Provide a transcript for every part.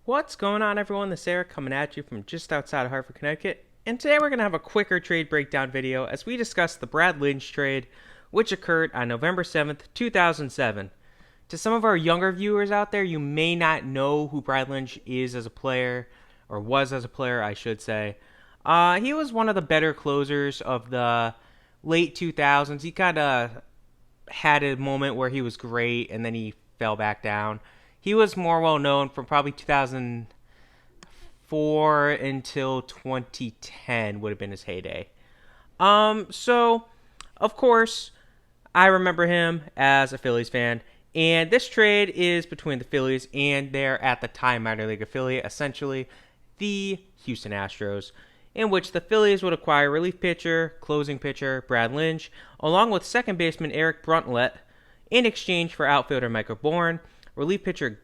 What's going on, everyone? This is Eric coming at you from just outside of Hartford, Connecticut. And today we're going to have a quicker trade breakdown video as we discuss the Brad Lidge trade, which occurred on November 7th, 2007. To some of our younger viewers out there, you may not know who Brad Lidge is as a player, or was as a player, I should say. He was one of the better closers of the late 2000s. He kind of had a moment where he was great, and then he fell back down. He was more well known from probably 2004 until 2010 would have been his heyday. So of course, I remember him as a Phillies fan, and this trade is between the Phillies and their at the time minor league affiliate, essentially the Houston Astros, in which the Phillies would acquire relief pitcher, closing pitcher Brad Lidge, along with second baseman Eric Bruntlett, in exchange for outfielder Michael Bourne, relief pitcher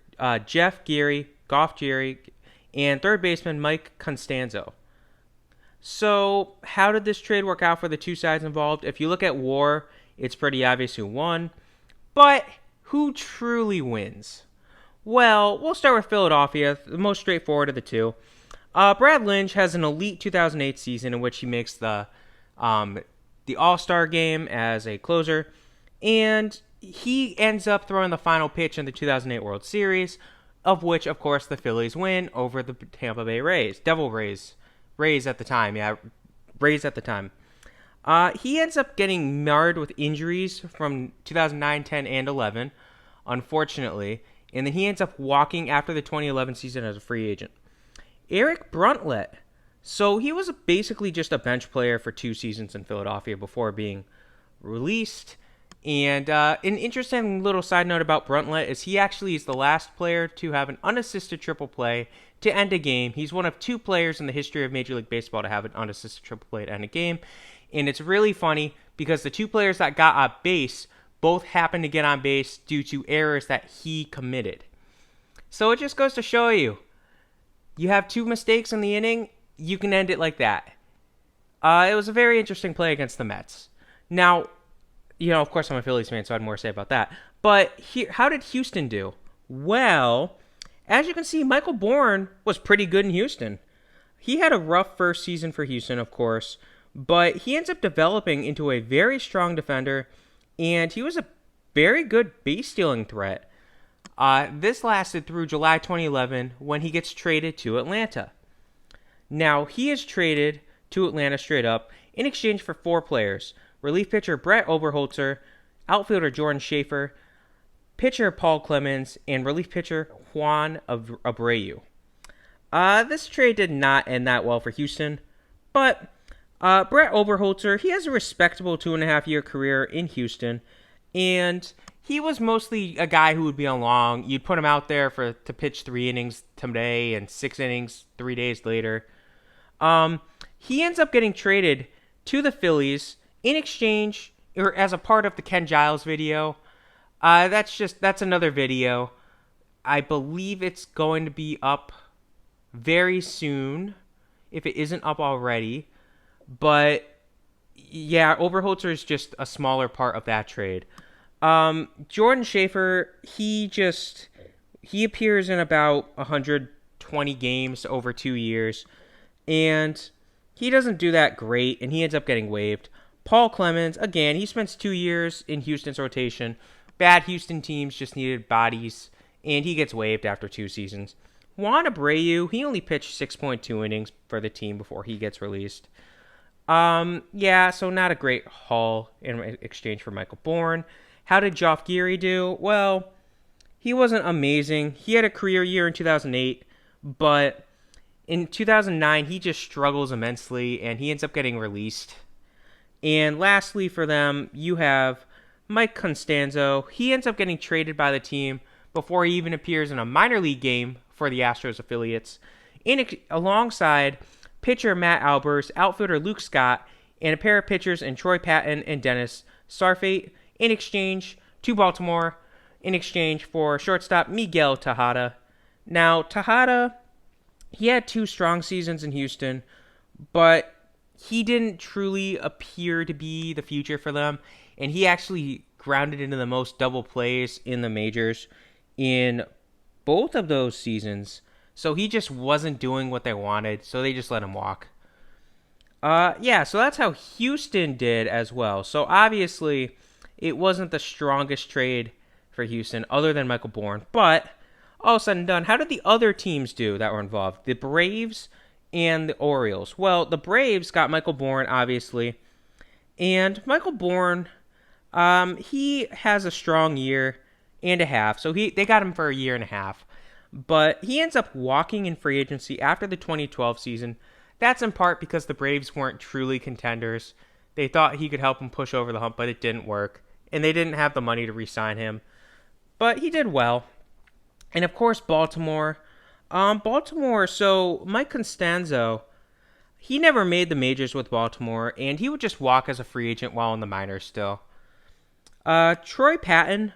Jeff Geary, Goff Jerry, and third baseman Mike Constanzo. So, how did this trade work out for the two sides involved? If you look at WAR, it's pretty obvious who won. But who truly wins? Well, we'll start with Philadelphia, the most straightforward of the two. Brad Lidge has an elite 2008 season in which he makes the All-Star game as a closer, and he ends up throwing the final pitch in the 2008 World Series, of which, of course, the Phillies win over the Tampa Bay Rays. Devil Rays. Rays at the time, yeah. Rays at the time. He ends up getting marred with injuries from 2009, 10, and 11, unfortunately, and then he ends up walking after the 2011 season as a free agent. Eric Bruntlett. So he was basically just a bench player for 2 seasons in Philadelphia before being released. And an interesting little side note about Bruntlett is he actually is the last player to have an unassisted triple play to end a game. He's one of 2 players in the history of Major League Baseball to have an unassisted triple play to end a game. And it's really funny because the 2 players that got on base both happened to get on base due to errors that he committed. So it just goes to show you, you have 2 mistakes in the inning, you can end it like that. It was a very interesting play against the Mets. Now, of course I'm a Phillies fan, so I had more to say about that. But how did Houston do? Well, as you can see, Michael Bourne was pretty good in Houston. He had a rough first season for Houston, of course, but he ends up developing into a very strong defender, and he was a very good base stealing threat. This lasted through July 2011 when he gets traded to Atlanta. Now, he is traded to Atlanta straight up in exchange for 4 players. Relief pitcher Brett Oberholzer, outfielder Jordan Schaefer, pitcher Paul Clemens, and relief pitcher Juan Abreu. This trade did not end that well for Houston, but Brett Oberholzer, he has a respectable 2.5-year career in Houston, and he was mostly a guy who would be on long. You'd put him out there to pitch 3 innings today and 6 innings 3 days later. He ends up getting traded to the Phillies in exchange, or as a part of the Ken Giles video. That's another video. I believe it's going to be up very soon, if it isn't up already. But yeah, Oberholzer is just a smaller part of that trade. Jordan Schaefer, he appears in about 120 games over 2 years, and he doesn't do that great, and he ends up getting waived. Paul Clemens, again, he spends 2 years in Houston's rotation. Bad Houston teams just needed bodies, and he gets waived after 2 seasons. Juan Abreu, he only pitched 6.2 innings for the team before he gets released. So not a great haul in exchange for Michael Bourne. How did Jeff Geary do? Well, he wasn't amazing. He had a career year in 2008, but in 2009, he just struggles immensely, and he ends up getting released. And lastly for them, you have Mike Constanzo. He ends up getting traded by the team before he even appears in a minor league game for the Astros affiliates, alongside pitcher Matt Albers, outfielder Luke Scott, and a pair of pitchers in Troy Patton and Dennis Sarfate in exchange to Baltimore, in exchange for shortstop Miguel Tejada. Now, Tejada, he had 2 strong seasons in Houston, but he didn't truly appear to be the future for them, and he actually grounded into the most double plays in the majors in both of those seasons. So he just wasn't doing what they wanted, so they just let him walk. Yeah, so that's how Houston did as well. So obviously, it wasn't the strongest trade for Houston other than Michael Bourne. But all said and done, how did the other teams do that were involved? The Braves and the Orioles. Well, the Braves got Michael Bourne, obviously. And Michael Bourne, he has a strong year and a half. So they got him for a year and a half. But he ends up walking in free agency after the 2012 season. That's in part because the Braves weren't truly contenders. They thought he could help them push over the hump, but it didn't work. And they didn't have the money to re-sign him. But he did well. And of course, Baltimore. So Mike Constanzo, he never made the majors with Baltimore, and he would just walk as a free agent while in the minors still. Troy Patton,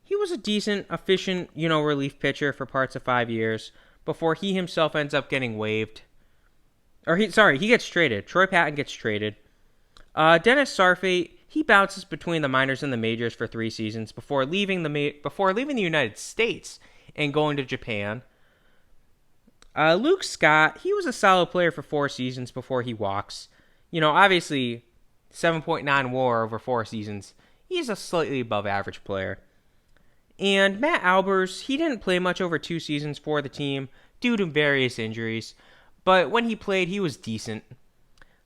he was a decent, efficient, relief pitcher for parts of 5 years before he himself ends up getting waived. He gets traded. Troy Patton gets traded. Dennis Sarfate, he bounces between the minors and the majors for 3 seasons before leaving the United States and going to Japan. Luke Scott, he was a solid player for 4 seasons before he walks. Obviously, 7.9 WAR over 4 seasons. He's a slightly above average player. And Matt Albers, he didn't play much over 2 seasons for the team due to various injuries. But when he played, he was decent.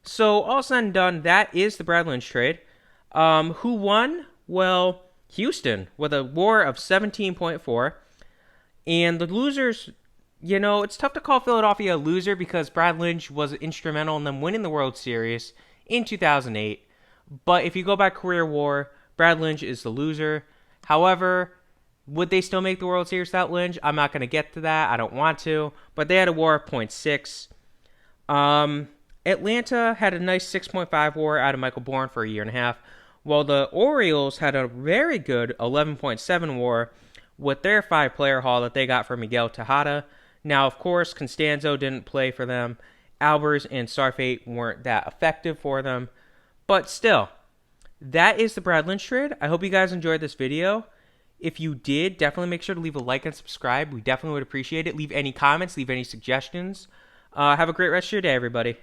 So, all said and done, that is the Brad Lidge trade. Who won? Well, Houston, with a WAR of 17.4. And the losers, it's tough to call Philadelphia a loser because Brad Lidge was instrumental in them winning the World Series in 2008. But if you go by career WAR, Brad Lidge is the loser. However, would they still make the World Series without Lidge? I'm not going to get to that. I don't want to. But they had a WAR of .6. Atlanta had a nice 6.5 WAR out of Michael Bourne for a year and a half, while the Orioles had a very good 11.7 WAR with their 5-player haul that they got from Miguel Tejada. Now, of course, Constanzo didn't play for them. Albers and Sarfate weren't that effective for them. But still, that is the Brad Lidge trade. I hope you guys enjoyed this video. If you did, definitely make sure to leave a like and subscribe. We definitely would appreciate it. Leave any comments, leave any suggestions. Have a great rest of your day, everybody.